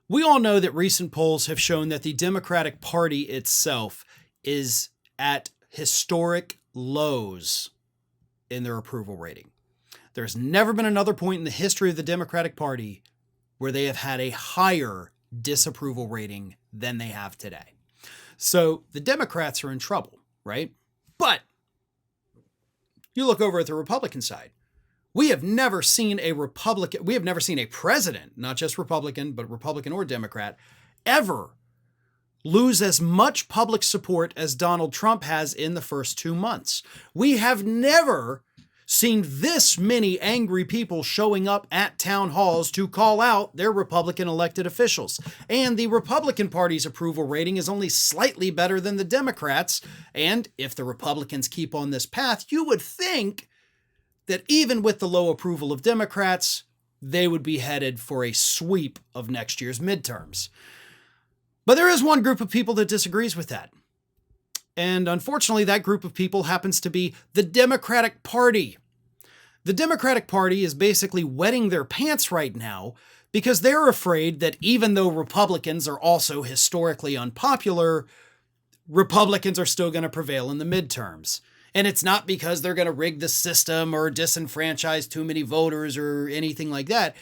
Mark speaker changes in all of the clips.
Speaker 1: We all know that recent polls have shown that the Democratic Party itself is at historic lows in their approval rating. There's never been another point in the history of the Democratic Party where they have had a higher disapproval rating than they have today. So the Democrats are in trouble, right? But you look over at the Republican side. We have never seen a president, not just Republican, but Republican or Democrat, ever lose as much public support as Donald Trump has in the first 2 months. We have never seen this many angry people showing up at town halls to call out their Republican elected officials. And the Republican Party's approval rating is only slightly better than the Democrats. And if the Republicans keep on this path, you would think that even with the low approval of Democrats, they would be headed for a sweep of next year's midterms. But there is one group of people that disagrees with that. And unfortunately, that group of people happens to be the Democratic Party. The Democratic Party is basically wetting their pants right now because they're afraid that even though Republicans are also historically unpopular, Republicans are still going to prevail in the midterms. And it's not because they're going to rig the system or disenfranchise too many voters or anything like that.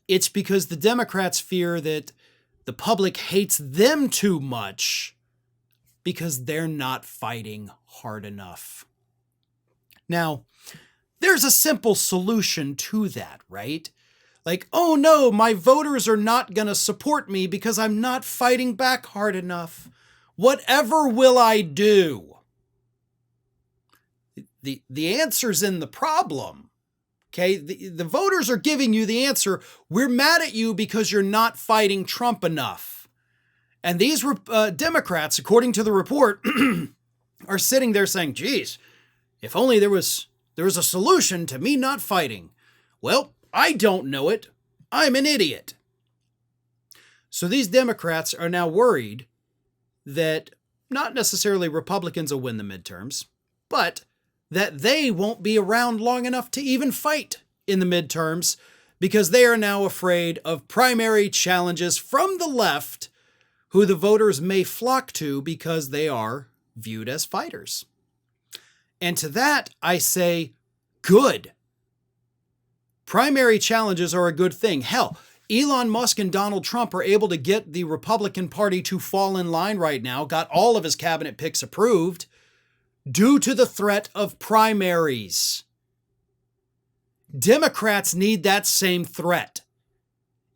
Speaker 1: It's because the Democrats fear that the public hates them too much because they're not fighting hard enough. Now, there's a simple solution to that, right? Like, oh no, my voters are not going to support me because I'm not fighting back hard enough. Whatever will I do? The answer's in the problem. Okay, the voters are giving you the answer. We're mad at you because you're not fighting Trump enough. And these Democrats, according to the report, are sitting there saying, geez, if only there was a solution to me not fighting. Well, I don't know it. I'm an idiot. So these Democrats are now worried that not necessarily Republicans will win the midterms, but that they won't be around long enough to even fight in the midterms because they are now afraid of primary challenges from the left who the voters may flock to because they are viewed as fighters. And to that, I say, good. Primary challenges are a good thing. Hell, Elon Musk and Donald Trump are able to get the Republican Party to fall in line right now, got all of his cabinet picks approved, due to the threat of primaries. Democrats need that same threat.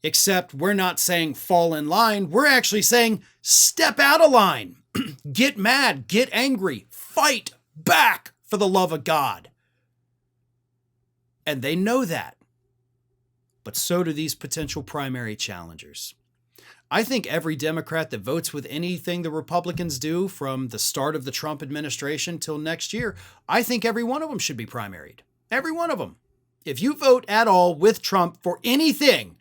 Speaker 1: Except we're not saying fall in line. We're actually saying step out of line. Get mad, get angry, fight back for the love of God. And they know that. But so do these potential primary challengers. I think every Democrat that votes with anything the Republicans do from the start of the Trump administration till next year, I think every one of them should be primaried. Every one of them. If you vote at all with Trump for anything,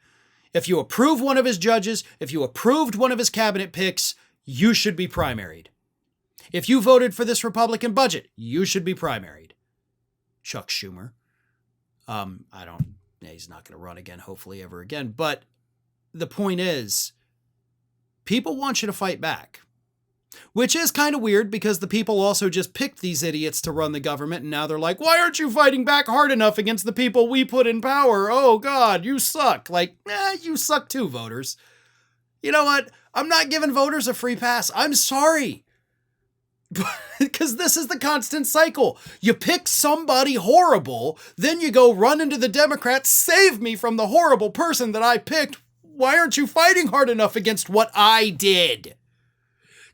Speaker 1: if you approve one of his judges, if you approved one of his cabinet picks, you should be primaried. If you voted for this Republican budget, you should be primaried. Chuck Schumer. He's not going to run again, hopefully ever again. But the point is, people want you to fight back, which is kind of weird because the people also just picked these idiots to run the government. And now they're like, why aren't you fighting back hard enough against the people we put in power? Oh God, you suck. Like, you suck too, voters. You know what? I'm not giving voters a free pass. I'm sorry. Because this is the constant cycle. You pick somebody horrible, then you go run into the Democrats, save me from the horrible person that I picked. Why aren't you fighting hard enough against what I did?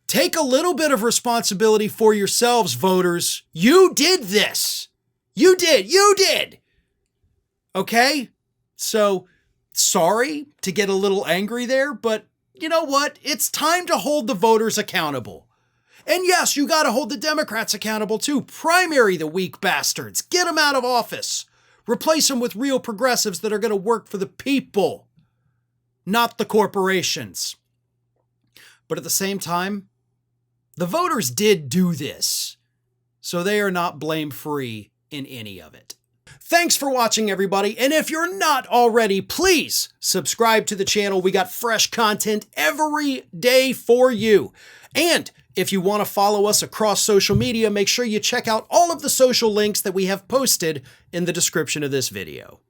Speaker 1: Take a little bit of responsibility for yourselves, voters. You did this. You did. Okay? So, sorry to get a little angry there, but you know what? It's time to hold the voters accountable. And yes, you got to hold the Democrats accountable too. Primary the weak bastards. Get them out of office. Replace them with real progressives that are going to work for the people, not the corporations. But at the same time, the voters did do this, so they are not blame-free in any of it. Thanks for watching, everybody. And if you're not already, please subscribe to the channel. We got fresh content every day for you. And if you want to follow us across social media, make sure you check out all of the social links that we have posted in the description of this video.